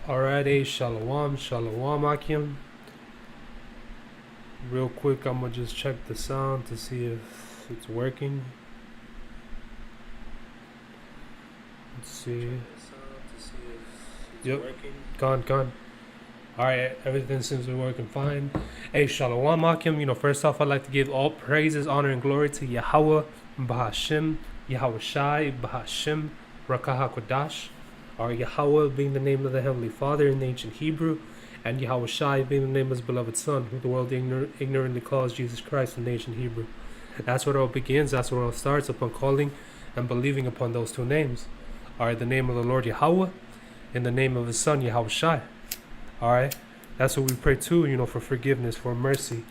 Alrighty, shalom Akim. Real quick, I'm gonna just check the sound to see if it's working. Let's see. Yep, gone. Alright, everything seems to be working fine. Hey, shalom Akim. First off, I'd like to give all praises, honor, and glory to Yahweh, Bahashim, Yahweh Shai, Bahashim, Rakah HaKodash. Or Yahweh being the name of the Heavenly Father in the ancient Hebrew, and Yahweh Shai being the name of his beloved Son, who the world ignorantly calls Jesus Christ in the ancient Hebrew. That's where it all begins, that's where it all starts, upon calling and believing upon those two names. Alright, the name of the Lord Yahweh, and the name of his Son, Yahweh Shai. Alright, that's what we pray to, for forgiveness, for mercy,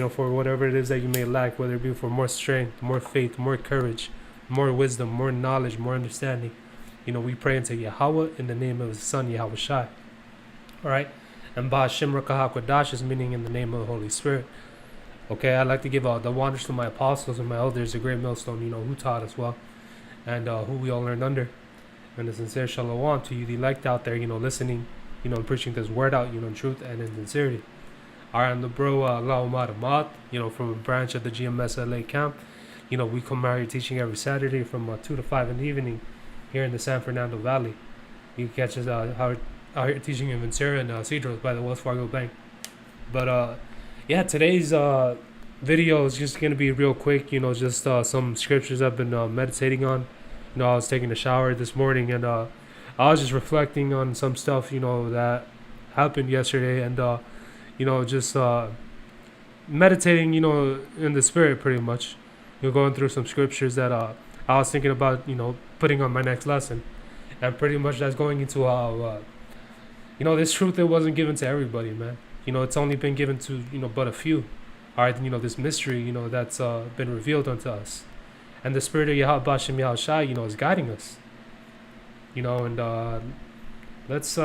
for whatever it is that you may lack, whether it be for more strength, more faith, more courage, more wisdom, more knowledge, more understanding. We pray into Yahweh in the name of his Son, Yahweh Shai. Alright? And Ba'ashim Rakah HaKodash is meaning in the name of the Holy Spirit. Okay, I'd like to give the wonders to my apostles and my elders, a great millstone, who taught us well, and who we all learned under. And a sincere shalom to you, the elect out there, listening, and preaching this word out, in truth and in sincerity. Alright, I'm the bro, Laumad Ahmad, from a branch of the GMS LA camp. We come out here teaching every Saturday from 2 to 5 in the evening, here in the San Fernando Valley. You can catch us out here teaching in Ventura and Cedros by the Wells Fargo Bank. But yeah, today's video is just going to be real quick, just some scriptures I've been meditating on. I was taking a shower this morning and I was just reflecting on some stuff, that happened yesterday and, just meditating, in the spirit pretty much. Going through some scriptures that I was thinking about, putting on my next lesson. And pretty much that's going into how, this truth, it wasn't given to everybody, man. It's only been given to, but a few. Alright, this mystery, that's been revealed unto us. And the spirit of Yahweh Bashem Yahweh Shai, is guiding us. And let's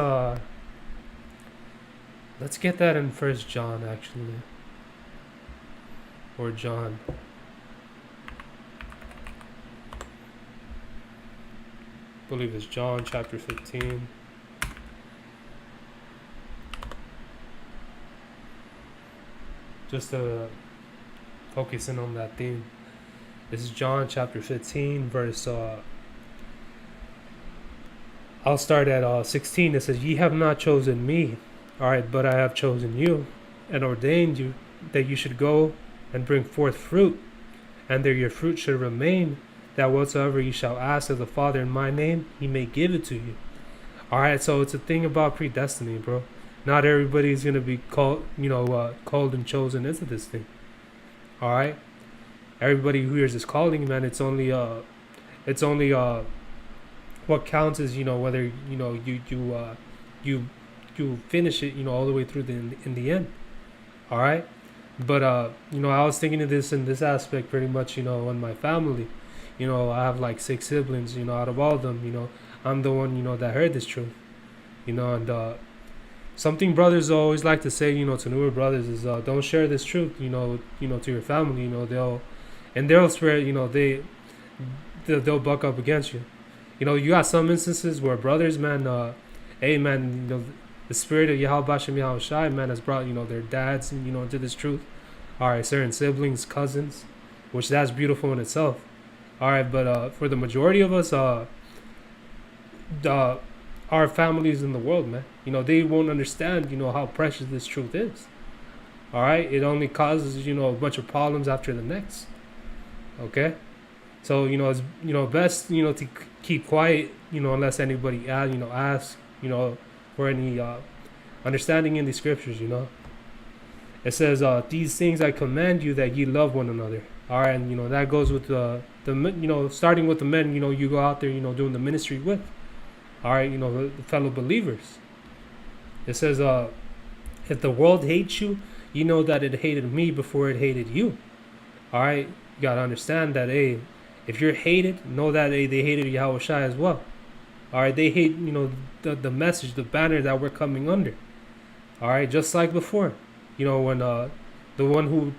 get that in 1 John, actually. Or John. I believe it's John chapter 15. Just to focus in on that theme. This is John chapter 15, verse I'll start at 16. It says, "Ye have not chosen me, alright, but I have chosen you, and ordained you that you should go and bring forth fruit, and that your fruit should remain, that whatsoever you shall ask of the Father in my name, he may give it to you." Alright, so it's a thing about predestiny, bro. Not everybody's going to be called, called and chosen into this thing. Alright? Everybody who hears this calling, man, it's only what counts is, whether, you finish it, all the way through in the end. Alright? But, I was thinking of this in this aspect pretty much, in my family. I have like 6 siblings, out of all of them, I'm the one, that heard this truth, and something brothers always like to say, to newer brothers is, don't share this truth, to your family, they'll swear, they'll buck up against you. You got some instances where brothers, man, hey, man, the spirit of Yahweh Bashem Yahweh Shai, man, has brought, their dads, into this truth. All right, certain siblings, cousins, which that's beautiful in itself. All right, but for the majority of us, our families in the world, man, they won't understand, how precious this truth is. All right, it only causes, a bunch of problems after the next. Okay, so it's best to keep quiet, unless anybody asks, for any understanding in the scriptures. It says, "These things I command you, that ye love one another." All right, and that goes with the starting with the men, you go out there, doing the ministry with. All right, the fellow believers. It says, "If the world hates you, you know that it hated me before it hated you." All right, you gotta understand that, hey, if you're hated, know that they hated Yahweh Shai as well. All right, they hate, the message, the banner that we're coming under. All right, just like before, when the one who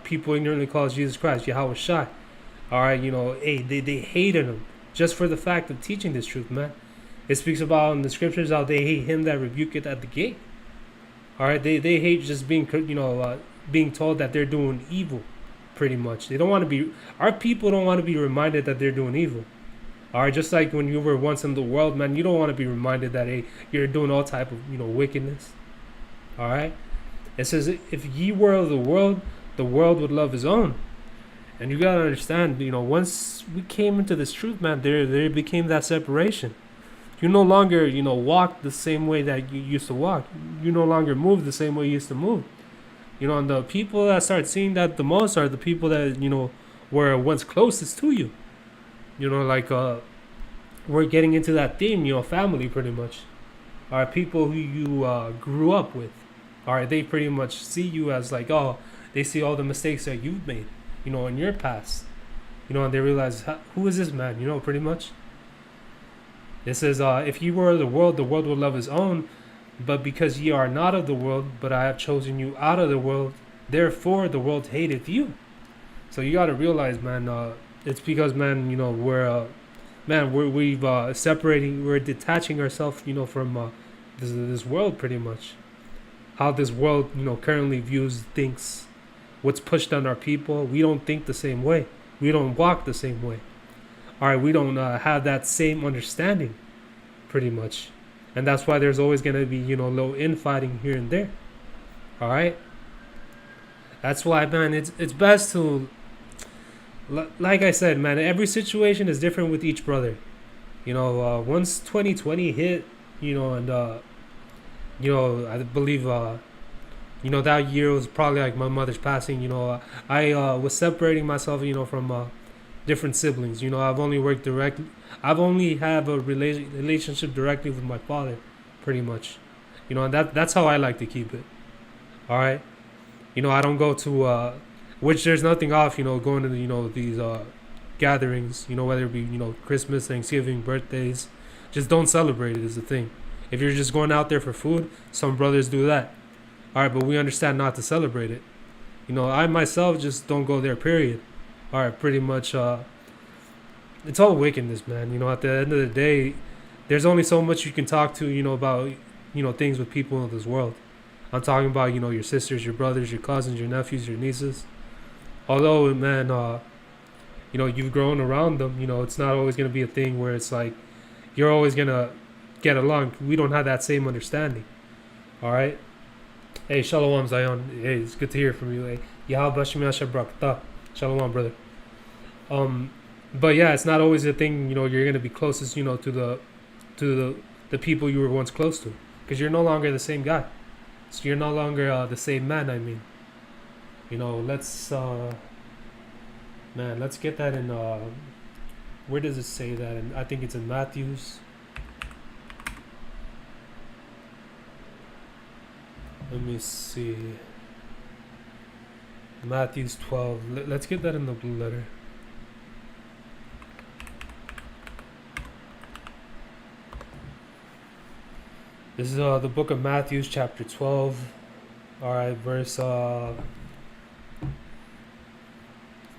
people ignorantly calls Jesus Christ, Yahweh Shai. All right, hey, they hated him just for the fact of teaching this truth, man. It speaks about in the scriptures how they hate him that rebuketh at the gate. All right, they hate just being being told that they're doing evil, pretty much. They don't want to be. Our people don't want to be reminded that they're doing evil. All right, just like when you were once in the world, man, you don't want to be reminded that hey, you're doing all type of wickedness. All right, it says if ye were of the world would love his own. And you gotta understand, once we came into this truth, man, there became that separation. You no longer, walk the same way that you used to walk. You no longer move the same way you used to move. And the people that start seeing that the most are the people that, were once closest to you. We're getting into that theme, family pretty much. Are people who you grew up with. They pretty much see you as like, oh, they see all the mistakes that you've made, in your past. And they realize, who is this man, pretty much. It says, if ye were of the world would love his own. But because ye are not of the world, but I have chosen you out of the world, therefore the world hateth you. So you got to realize, man, it's because, man, we're separating, we're detaching ourselves, from this world pretty much. How this world, currently views things, what's pushed on our people. We don't think the same way. We don't walk the same way. We don't have that same understanding, pretty much. And that's why there's always going to be, little infighting here and there. All right? That's why, man, it's best to, like I said, man, every situation is different with each brother. Once 2020 hit, and, I believe, that year was probably like my mother's passing. I was separating myself, from different siblings. I've only worked directly. I've only have a relationship directly with my father, pretty much. And that's how I like to keep it. All right. I don't go to which there's nothing off. Going to these gatherings. Whether it be Christmas, Thanksgiving, birthdays. Just don't celebrate it is the thing. If you're just going out there for food, some brothers do that. All right, but we understand not to celebrate it. I myself just don't go there. Period. All right, pretty much. It's all wickedness, man. At the end of the day, there's only so much you can talk to, about, things with people in this world. I'm talking about, your sisters, your brothers, your cousins, your nephews, your nieces. Although, man, you've grown around them, it's not always going to be a thing where it's like you're always going to get along. We don't have that same understanding. All right? Hey, Shalom, Zion. Hey, it's good to hear from you. Hey, Yahweh Shemiasha Brakta. Shalom, brother. But yeah, it's not always a thing. You're gonna be closest. To the people you were once close to, because you're no longer the same guy. So you're no longer the same man. I mean, let's let's get that in. Where does it say that? And I think it's in Matthew's. Let me see. Matthew's 12. Let's get that in the blue letter. This is the book of Matthew, chapter 12. All right, verse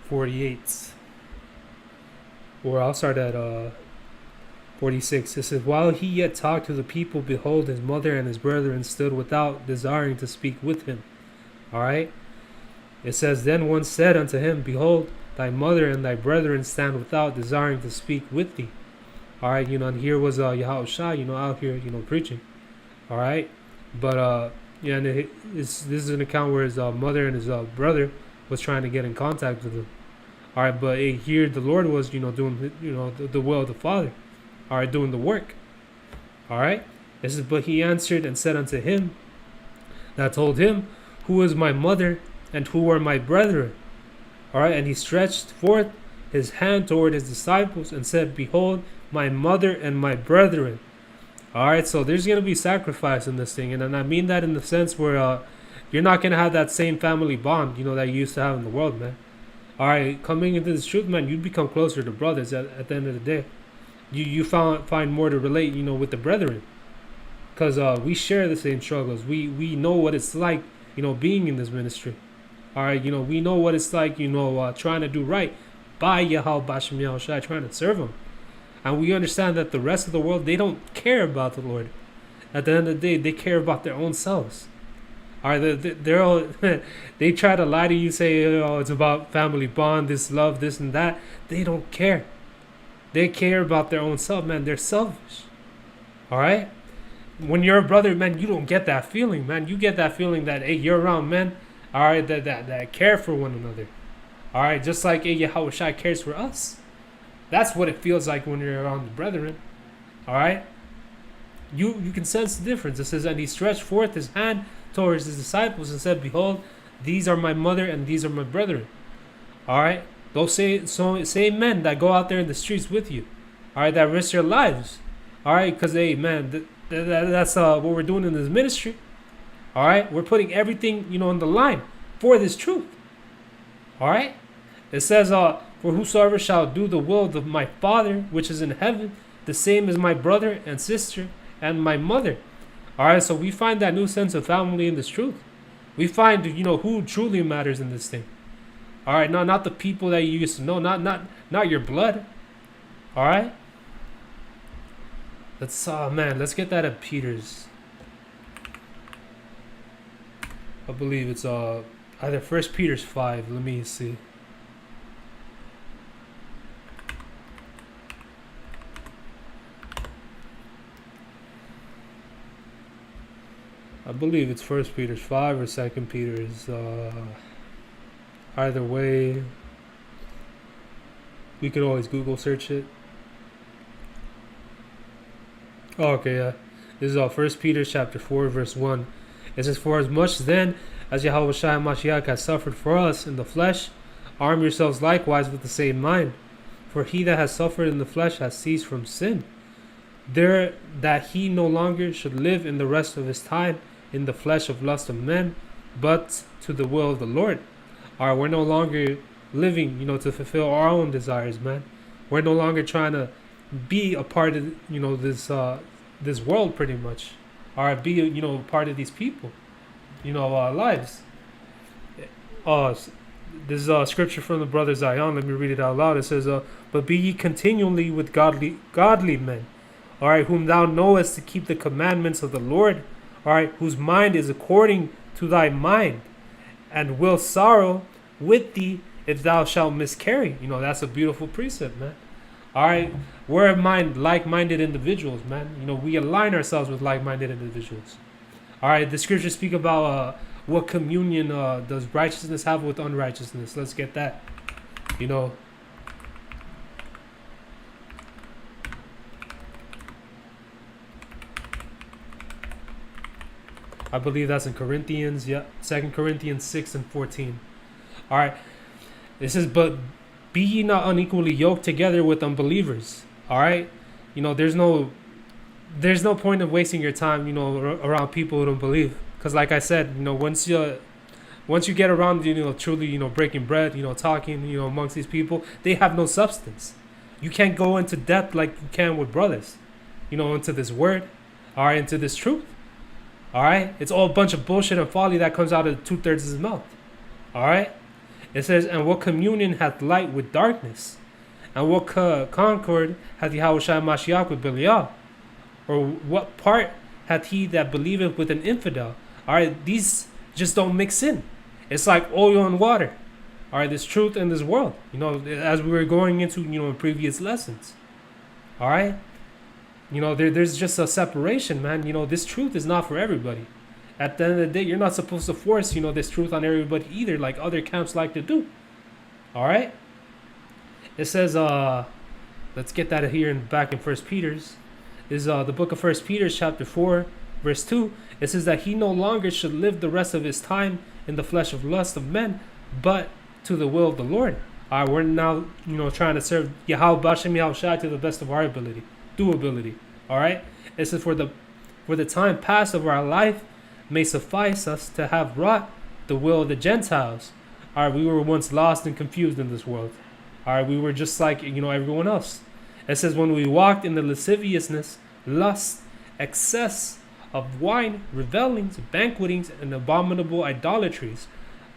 48. Or I'll start at 46. It says, while he yet talked to the people, behold, his mother and his brethren stood without, desiring to speak with him. All right. It says, then one said unto him, behold, thy mother and thy brethren stand without, desiring to speak with thee. All right, and here was Yahushua, out here, preaching. All right, but and this is an account where his mother and his brother was trying to get in contact with him. All right, but here the Lord was, doing, the will of the Father. All right, doing the work. All right, this is, but he answered and said unto him that told him, who is my mother and who are my brethren? All right, and he stretched forth his hand toward his disciples and said, behold, my mother and my brethren. All right, so there's going to be sacrifice in this thing. And I mean that in the sense where you're not going to have that same family bond, that you used to have in the world, man. All right, coming into this truth, man, you become closer to brothers at the end of the day. You find more to relate, with the brethren. Because we share the same struggles. We know what it's like, being in this ministry. All right, we know what it's like, trying to do right by Yahweh Bashem Yahushua, trying to serve him. And we understand that the rest of the world, they don't care about the Lord. At the end of the day, they care about their own selves. All right, they're all, they try to lie to you, say, oh, it's about family bond, this love, this and that. They don't care. They care about their own self, man. They're selfish. All right? When you're a brother, man, you don't get that feeling, man. You get that feeling that, hey, you're around men, all right, that care for one another. All right, just like Yahweh Shai cares for us. That's what it feels like when you're around the brethren. All right? You can sense the difference. It says, and he stretched forth his hand towards his disciples and said, behold, these are my mother and these are my brethren. All right? Those same men that go out there in the streets with you. All right? That risk their lives. All right? Because, hey, man, that's what we're doing in this ministry. All right? We're putting everything, on the line for this truth. All right? It says, for whosoever shall do the will of my Father, which is in heaven, the same is my brother and sister and my mother. All right, so we find that new sense of family in this truth. We find, who truly matters in this thing. All right, not the people that you used to know, not your blood. All right. Let's get that at Peter's. I believe it's either 1 Peter 5. Let me see. I believe it's 1 Peter 5 or 2 Peter's. Either way, we could always Google search it. Oh, okay, yeah. This is 1 Peter chapter 4, verse 1. It says, for as much then as Yahweh Shai Mashiach has suffered for us in the flesh, arm yourselves likewise with the same mind. For he that has suffered in the flesh has ceased from sin, there that he no longer should live in the rest of his time in the flesh of lust of men, but to the will of the Lord. All right, we're no longer living, to fulfill our own desires, man. We're no longer trying to be a part of, this world, pretty much. All right, be, part of these people, lives. This is a scripture from the brother Zion. Let me read it out loud. It says, but be ye continually with godly men, all right, whom thou knowest to keep the commandments of the Lord, all right, whose mind is according to thy mind, and will sorrow with thee if thou shalt miscarry. That's a beautiful precept, man. All right, we're like-minded individuals, man. We align ourselves with like-minded individuals. All right, the scriptures speak about what communion does righteousness have with unrighteousness. Let's get that. I believe that's in Corinthians. Yeah, 2 Corinthians 6 and 14. All right. It says, but be ye not unequally yoked together with unbelievers. All right. There's no point of wasting your time, around people who don't believe. Because like I said, once you get around, truly, breaking bread, talking, amongst these people, they have no substance. You can't go into depth like you can with brothers, into this word, all right, into this truth. All right, it's all a bunch of bullshit and folly that comes out of 2/3 of his mouth. All right, it says, and what communion hath light with darkness, and what concord hath Yahweh Shai Mashiach with Belial, or what part hath he that believeth with an infidel? All right, these just don't mix in. It's like oil and water. All right, this truth and this world. As we were going into in previous lessons. All right. There's just a separation, man. This truth is not for everybody. At the end of the day, you're not supposed to force, this truth on everybody either, like other camps like to do. All right? It says, let's get that here back in 1 Peter's. Is the book of 1 Peter, chapter 4, verse 2. It says that he no longer should live the rest of his time in the flesh of lust of men, but to the will of the Lord. All right, we're now, trying to serve Yahweh Bashem Yahweh Shai to the best of our doability. All right, it says for the time past of our life may suffice us to have wrought the will of the Gentiles. All right, we were once lost and confused in this world. All right, we were just like everyone else. It says when we walked in the lasciviousness, lust, excess of wine, revelings, banquetings, and abominable idolatries.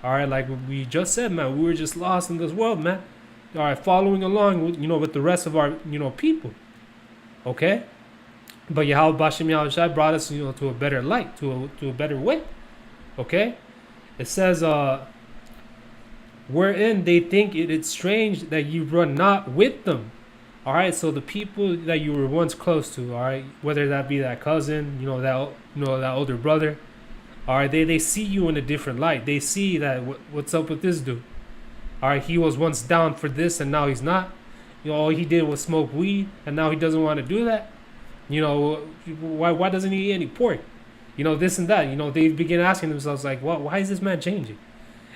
All right, like we just said, man, we were just lost in this world, man. All right, following along with with the rest of our people. Okay? But Yahweh Bashem Yahushai brought us, to a better light, to a better way. Okay? It says, wherein they think it is strange that you run not with them. All right, so the people that you were once close to, all right, whether that be that cousin, that older brother, all right, they see you in a different light. They see that what's up with this dude. All right, he was once down for this and now he's not. All he did was smoke weed and now he doesn't want to do that. Why doesn't he eat any pork? This and that. They begin asking themselves like, why is this man changing?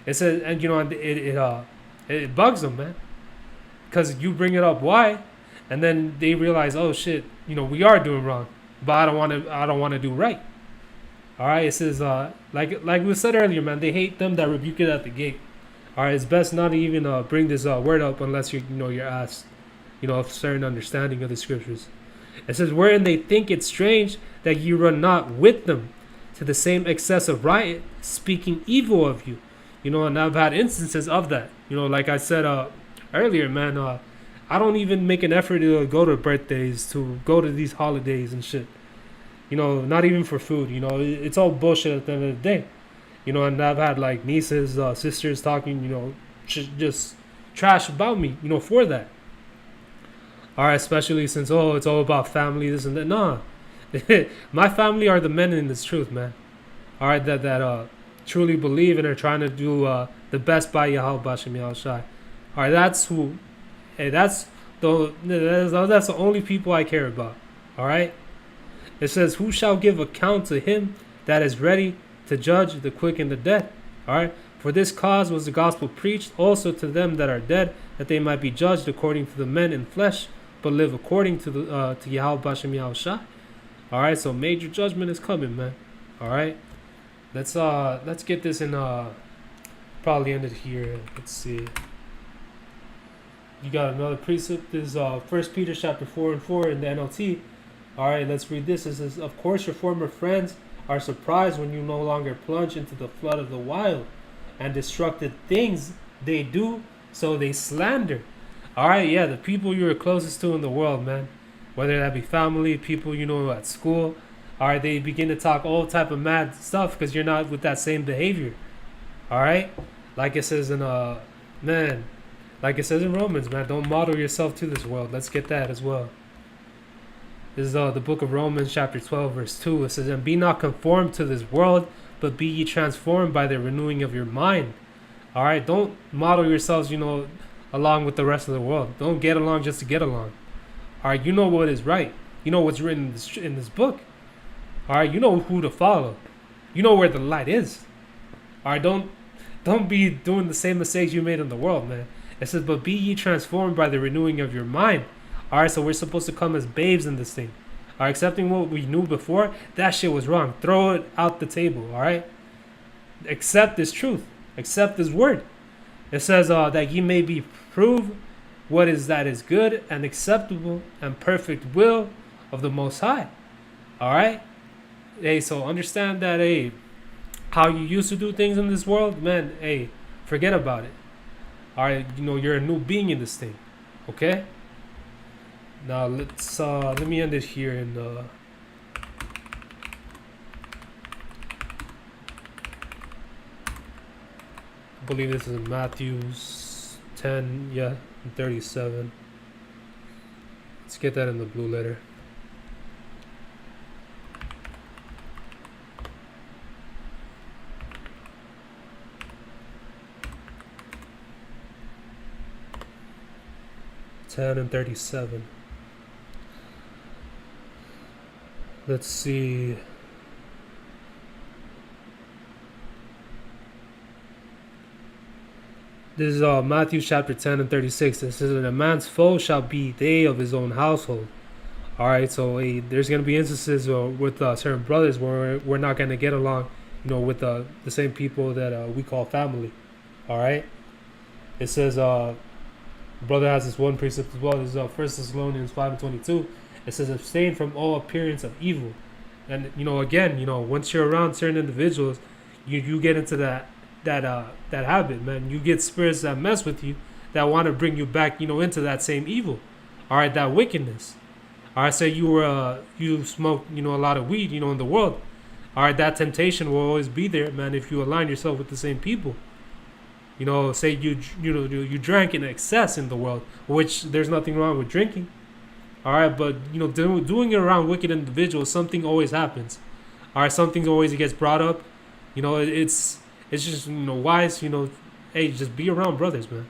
It says, and it bugs them, man, because you bring it up why, and then they realize, oh shit, we are doing wrong, but I don't want to do right. All right, it says, like we said earlier, man, they hate them that rebuke it at the gate. All right, it's best not to even bring this word up unless you're asked, a certain understanding of the scriptures. It says, wherein they think it strange that you run not with them to the same excess of riot, speaking evil of you. And I've had instances of that. Like I said earlier, man, I don't even make an effort to go to birthdays, to go to these holidays and shit. Not even for food. It's all bullshit at the end of the day. And I've had like nieces, sisters talking, just trash about me, for that. All right, especially since, it's all about family, this and that. Nah, my family are the men in this truth, man. All right, that truly believe and are trying to do the best by Yahweh Bashem Yahushai. All right, that's who. Hey, that's the only people I care about. All right. It says, "Who shall give account to him that is ready to judge the quick and the dead?" All right. For this cause was the gospel preached also to them that are dead, that they might be judged according to the men in flesh, but live according to the to Yahweh Bashem Yahushai. All right. So major judgment is coming, man. All right. Let's get this in probably ended here. Let's see. You got another precept. This is 1 Peter chapter 4:4 in the NLT. All right, let's read this. It says, "Of course, your former friends are surprised when you no longer plunge into the flood of the wild and destructive things they do, so they slander." All right, yeah, the people you were closest to in the world, man, whether that be family, people at school. All right, they begin to talk all type of mad stuff because you're not with that same behavior. All right, like it says in like it says in Romans, man, don't model yourself to this world. Let's get that as well. This is the book of Romans, chapter 12, verse 2. It says, "And be not conformed to this world, but be ye transformed by the renewing of your mind." All right, don't model yourselves, along with the rest of the world. Don't get along just to get along. All right, you know what is right. You know what's written in this book. All right, you know who to follow. You know where the light is. All right, don't be doing the same mistakes you made in the world, man. It says, "But be ye transformed by the renewing of your mind." All right, so we're supposed to come as babes in this thing. All right, accepting what we knew before, that shit was wrong. Throw it out the table, all right? Accept this truth. Accept this word. It says that ye may be prove what is that is good and acceptable and perfect will of the Most High. All right? Hey, so understand that, hey, how you used to do things in this world, man, hey, forget about it. All right, you're a new being in this thing, okay? Now let me end it here in I believe this is in Matthew's 10, yeah, 37. Let's get that in the blue letter. And 37. Let's see. This is Matthew chapter 10 and 36. It says, "And a man's foe shall be they of his own household." All right, so there's going to be instances with certain brothers where we're not going to get along, with the same people that we call family. All right. It says, brother has this one precept as well. This is 1 Thessalonians 5:22. It says, "Abstain from all appearance of evil." And again, once you're around certain individuals, you get into that habit, man. You get spirits that mess with you, that want to bring you back, into that same evil. All right, that wickedness. All right, say you smoke, a lot of weed, in the world. All right, that temptation will always be there, man. If you align yourself with the same people, say you drank in excess in the world, which there's nothing wrong with drinking. All right, but doing it around wicked individuals, something always happens. All right, something always gets brought up. It's just wise. Hey, just be around brothers, man.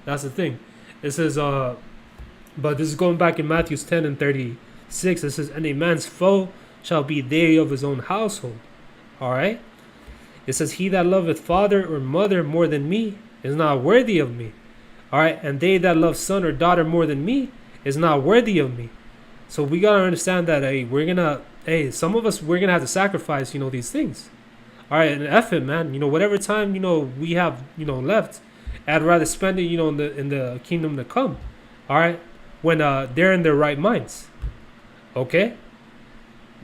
That's the thing. It says but this is going back in Matthew 10:36. It says, and a man's foe shall be they of his own household. All right. It says, he that loveth father or mother more than me is not worthy of me. All right, and they that love son or daughter more than me is not worthy of me. So we gotta understand that some of us we're gonna have to sacrifice these things. All right, and F it, man. Whatever time we have left, I'd rather spend it in the kingdom to come. All right, when they're in their right minds. Okay.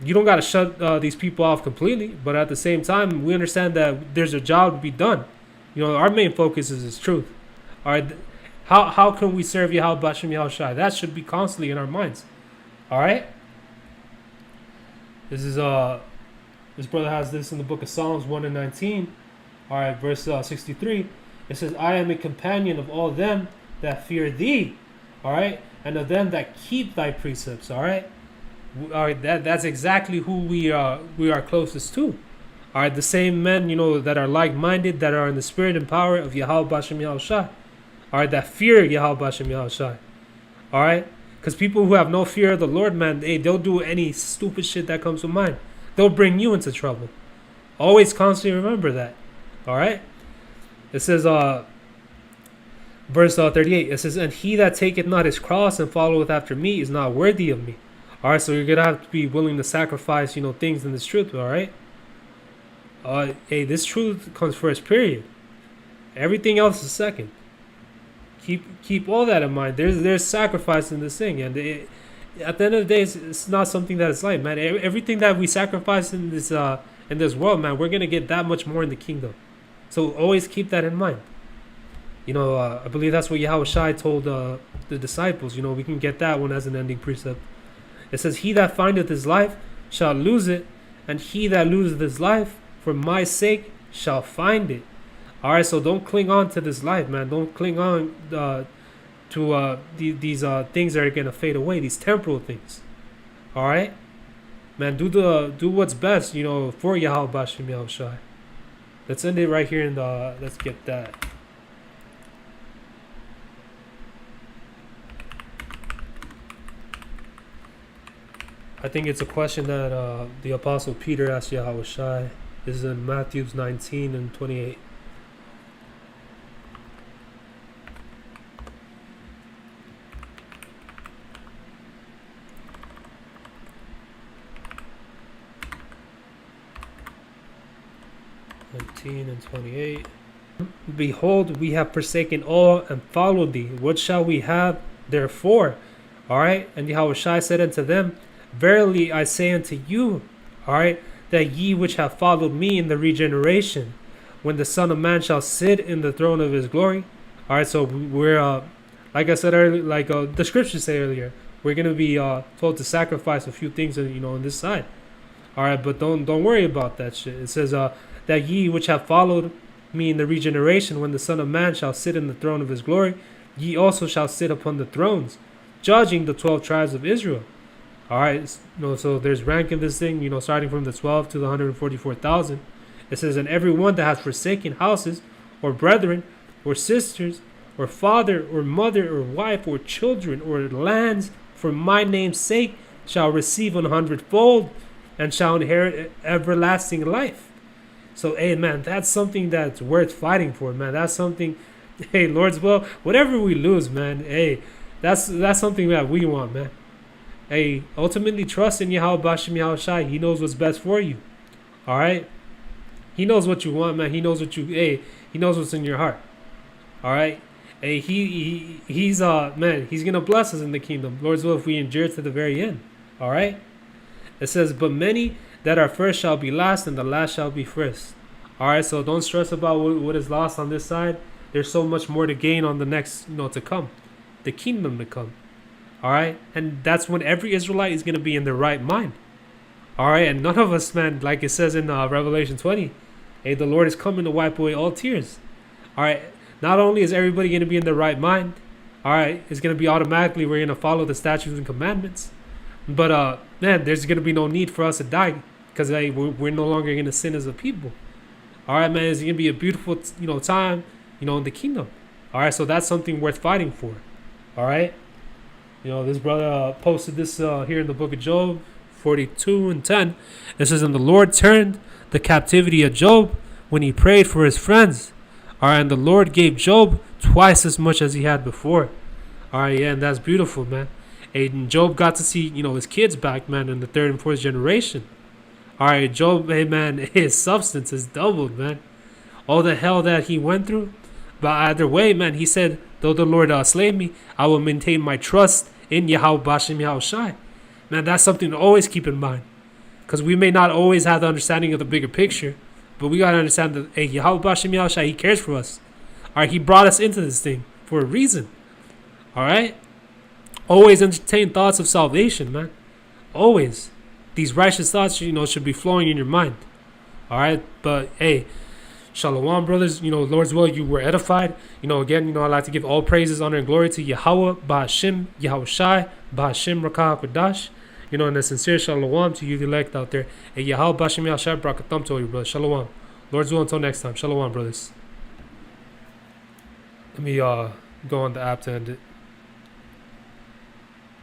You don't gotta shut these people off completely, but at the same time, we understand that there's a job to be done. Our main focus is truth. All right. How can we serve Yahweh Bashem Yahushai? That should be constantly in our minds. All right. This brother has this in the book of Psalms 1:19. All right, verse 63. It says, I am a companion of all them that fear thee. All right, and of them that keep thy precepts. All right. All right, that's exactly who we are closest to. All right, the same men that are like-minded, that are in the spirit and power of Yahweh Bashem Yahushai. All right, that fear Yahweh Bashem Yahushai. All right, because people who have no fear of the Lord, man, they'll do any stupid shit that comes to mind. They'll bring you into trouble. Always constantly remember that. All right. It says, verse 38. It says, and he that taketh not his cross and followeth after me is not worthy of me. All right, so you're gonna have to be willing to sacrifice, things in this truth. All right. Hey, this truth comes first. Period. Everything else is second. Keep all that in mind. There's sacrifice in this thing, and at the end of the day, it's not something that is light, man. Everything that we sacrifice in this world, man, we're gonna get that much more in the kingdom. So always keep that in mind. I believe that's what Yahweh Shai told the disciples. We can get that one as an ending precept. It says, he that findeth his life shall lose it, and he that loseth his life for my sake shall find it. All right, so don't cling on to this life, man. Don't cling on to these things that are going to fade away, these temporal things. All right? Man, do what's best, for Yahweh Bashem Yahushai. Let's end it right here, and let's get that. I think it's a question that the Apostle Peter asked Yahweh Shai. This is in Matthew 19:28. and 28. Behold, we have forsaken all and followed thee. What shall we have therefore? All right. And Yahweh Shai said unto them, verily I say unto you, all right, that ye which have followed me in the regeneration, when the Son of Man shall sit in the throne of his glory. All right. So we're, like I said earlier, like the scriptures say earlier, we're going to be told to sacrifice a few things, on this side. All right. But don't worry about that shit. It says, that ye which have followed me in the regeneration, when the Son of Man shall sit in the throne of his glory, ye also shall sit upon the thrones, judging the 12 tribes of Israel. All right, so there's rank in this thing, starting from the 12 to the 144,000. It says, and every one that has forsaken houses, or brethren, or sisters, or father, or mother, or wife, or children, or lands, for my name's sake, shall receive 100-fold, and shall inherit everlasting life. So, hey, man, that's something that's worth fighting for, man. That's something, hey, Lord's will, whatever we lose, man, hey, that's something that we want, man. Hey, ultimately trust in Yahweh Bashem Yahushai. He knows what's best for you. All right? He knows what you want, man. He knows he knows what's in your heart. All right? Hey, he's man, he's going to bless us in the kingdom. Lord's will, if we endure to the very end. All right? It says, but many that are first shall be last, and the last shall be first. All right, so don't stress about what is lost on this side. There's so much more to gain on the next, to come, the kingdom to come. All right, and that's when every Israelite is gonna be in their right mind. All right, and none of us, man, like it says in Revelation 20, hey, the Lord is coming to wipe away all tears. All right, not only is everybody gonna be in their right mind, all right, it's gonna be automatically we're gonna follow the statutes and commandments. But man, there's gonna be no need for us to die because hey, we're no longer gonna sin as a people. All right, man, it's gonna be a beautiful time, in the kingdom. All right, so that's something worth fighting for. All right, this brother posted this here in the book of Job 42 and 10. It says, and the Lord turned the captivity of Job when he prayed for his friends. All right, and the Lord gave Job twice as much as he had before. All right, yeah, and that's beautiful, man. And Job got to see, his kids back, man, in the third and fourth generation. All right, Job, hey, man, his substance is doubled, man. All the hell that he went through. But either way, man, he said, though the Lord slay me, I will maintain my trust in Yahweh Bashem Yahushai. Man, that's something to always keep in mind. Because we may not always have the understanding of the bigger picture, but we got to understand that, hey, Yahweh Bashem Yahushai, he cares for us. All right, he brought us into this thing for a reason. All right? Always entertain thoughts of salvation, man. Always. These righteous thoughts, should be flowing in your mind. All right? But, hey, Shalom, brothers. Lord's will, you were edified. Again, I'd like to give all praises, honor, and glory to Yahweh, Ba'ashim, Yahushai, Ba'ashim, Rakah, Kodash. And a sincere Shalom to you, the elect out there. And Yahweh, Ba'ashim, Yahushai, Brakatham to you, brother. Shalom. Lord's will, until next time. Shalom, brothers. Let me go on the app to end it.